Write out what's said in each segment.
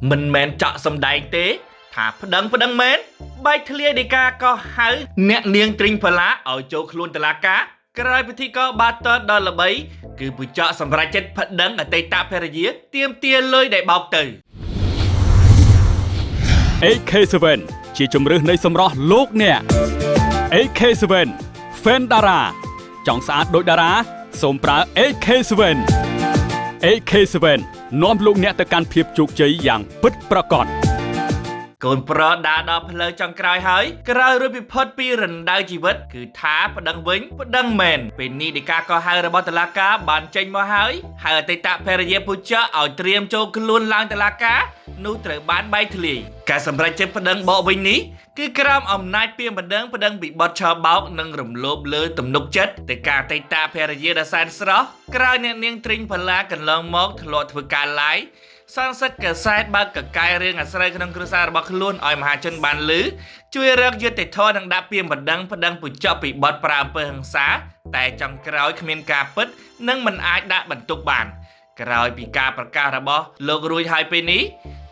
មិនមែនចាក់សំដែងទេថាប្តឹងមែនបែកធ្លាយដីកាក៏ហៅអ្នកនាងទ្រីងផល្លាឲ្យចូលខ្លួនតុលាការក្រោយពិធីក៏បាត់តដល់ល្បីគឺពូចកសម្រាប់ចិត្តប្តឹងអតីតភរិយាទាមទារលុយដែលបោកទៅ AK7 ជាជំរឿសនៃសម្រស់លោកអ្នក AK7 Fan Dara ចង់ស្អាតដូចតារាសូមប្រើ AK7 AK7 នាំលោកអ្នកទៅកាន់ភាពជោគជ័យយ៉ាងពិតប្រាកដកូនប្រុសដើរដល់ផ្លូវចុងក្រោយហើយក្រោយរួចពីផុតពីរណ្ដៅជីវិតគឺថាប្តឹងវិញប្តឹងមែនពេលនេះដីកាក៏ហៅរបស់តុលាការបានចេញមកហើយហើយអតីតភរិយាពូចកឲ្យត្រៀមចូលខ្លួនឡើងតុលាការនោះត្រូវបានបែកធ្លាយការសម្រេចចិត្តប្តឹងបកវិញនេះគឺក្រោមអំណាចពាក្យប្តឹងពីបទឆបោកនិងរំលោភលើទំនុកចិត្តទៅការអតីតភរិយាដ៏សែនស្រស់ក្រោយអ្នកនាងទ្រីងផល្លាកន្លងមកធ្លាប់ធ្វើការ live សង្សិទ្ធកសែតបើកកកាយរឿងអាស្រ័យក្នុងគ្រួសាររបស់ខ្លួនឲ្យមហាជនបានឮជួយរកយុត្តិធម៌និងដាក់ពាក្យប្តឹងពូចកពីបទប្រើអំពើហិង្សាតែចុងក្រោយគ្មានការពិតនិងមិនអាចដាក់បន្ទុកបានក្រោយពីការប្រកាសរបស់លោករួចហើយពេលនេះ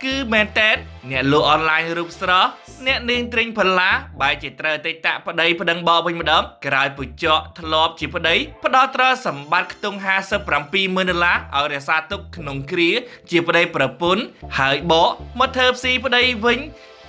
គឺមែនតើអ្នកលក់អនឡាញរូបស្រស់អ្នកនាងទ្រីងផល្លាបែរជាត្រូវអតីតប្តីប្តឹងបកវិញម្ដងក្រោយពូចកធ្លាប់ជាប្តីផ្ដោតត្រសម្បត្តិខ្ទង់$57,000ឲ្យរក្សាទុកក្នុងគ្រាជាប្តីប្រពន្ធហើយបកមកធ្វើផ្ស៊ីប្តីវិញ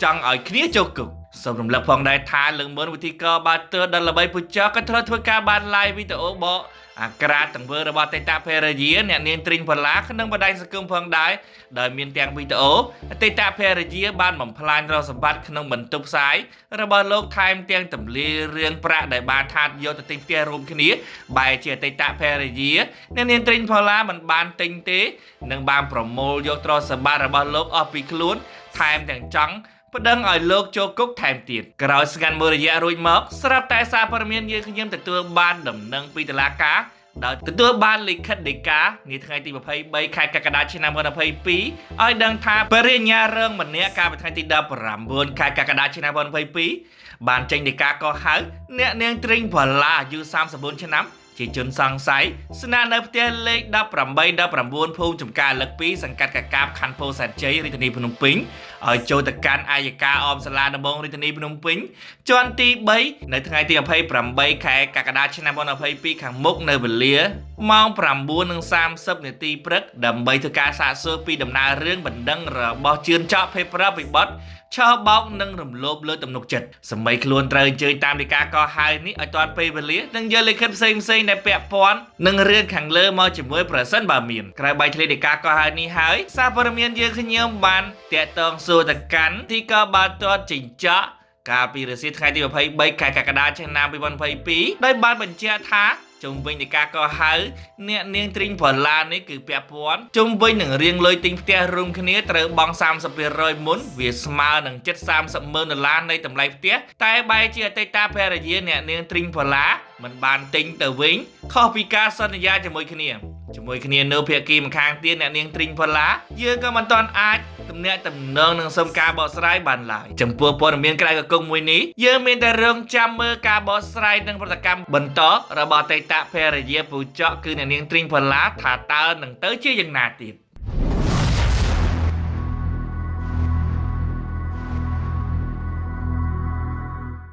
ចង់ឲ្យគ្នាចូលគុកសូមរំលឹកផងដែរថាលើកមុនវិធីកបាត់ទើដល់ល្បីពូចកក៏ធ្លាប់ធ្វើការបាន live វីដេអូបកអាក្រាតទាំងវើរបស់អតីតភរិយាអ្នកនាងទ្រីងផល្លាក្នុងបណ្ដាញសង្គមផងដែរដោយមានទាំងវីដេអូអតីតភរិយាបានបំផ្លាញទ្រព្យសម្បត្តិក្នុងបន្ទប់ផ្សាយរបស់លោកថែមទាំងទម្លាយរឿងប្រាក់ដែលបានថាតយកទៅទិញផ្ទះរួមគ្នាបែរជាអតីតភរិយាអ្នកនាងទ្រីងផល្លាមិនបានទិញទេនិងបានប្រមូលយកទ្រព្យសម្បត្តិរបស់លោកអស់ពីខ្លួនថែមទាំងចង់ប្តឹងឲ្យលោកចូលគុកថែមទៀតក្រោយស្ងាត់មួយរយៈរួចមកស្រាប់តែសារព័ត៌មានយើងខ្ញុំទទួលបានដំណឹងពីតុលាការដោយទទួលបានលិខិតដីកានាថ្ងៃទី23ខែកក្កដាឆ្នាំ2022ឲ្យដឹងថាបរិញ្ញារងម្នាក់កាលពីថ្ងៃទី19ខែកក្កដាឆ្នាំ2022បានចេញដីកាកោះហៅអ្នកនាងទ្រីងផល្លាអាយុ34ឆ្នាំជាជនសង្ស័យស្នាក់នៅផ្ទះលេខ1819ភូមិចំការលឹក2សង្កាត់កាកាបខណ្ឌពោធិ៍សែនជ័យរាជធានីភ្នំពេញឲ្យចូលទៅកាន់អាយកាអមសាលាដំបងរាជធានីភ្នំពេញជាន់ទី3នៅថ្ងៃទី28ខែកក្កដាឆ្នាំ2022ខាងមុខនៅវេលាម៉ោង 9:30 នាទីព្រឹកដើម្បីធ្វើការសាកសួរពីដំណើររឿងបណ្ដឹងរបស់ជឿនចောက်ភេប្រពីបទឆោបោកនិងរំលោភលើទំនុកចិត្តសម្បីខ្លួនត្រូវអញ្ជើញតាមដីកាកោះហៅនេះឲ្យទាន់ពេលវេលានិងយកលិខិតផ្សេងដែលពាក់ព័ន្ធនឹងរឿងខាងលើមកជាមួយប្រសិនបើមានក្រោយបែកធ្លាយដីកាកោះហៅនេះហើយសារព័ត៌មានយើងខ្ញុំបានតាក់ទងសួរទៅកាន់ទីកោបាល់ទាត់ចិញ្ចក់កាលពីរសៀលថ្ងៃទី23ខែកក្កដាឆ្នាំ2022ដោយបានបញ្ជាក់ថាជុំវិញនៃការកោះហៅអ្នកនាងទ្រីងផល្លានេះគឺពាក់ព័ន្ធជុំវិញនឹងរៀងលុយទិញផ្ទះរួមគ្នាត្រូវបង់ 30% មុនវាស្មើនឹង$700,000នៃតម្លៃផ្ទះតែបែរជាអតីតភរិយាអ្នកនាងទ្រីងផល្លាមិនបានទិញទៅវិញខុសពីការសន្យាជាមួយគ្នានៅភាគីម្ខាងទៀតអ្នកនាងទ្រីងផល្លាយើងក៏មិនទាន់អាចទំនាក់ទំនងនឹងសុំការបកស្រាយបានឡើយចំពោះព័ត៌មានក្រៅកង្គមួយនេះយើងមានតែរងចាំមើលការបកស្រាយនិងប្រតិកម្មបន្តរបស់អតីតភរិយាពូចកគឺអ្នកនាងទ្រីងផល្លាថាតើនឹងទៅជាយ៉ាងណាទៀត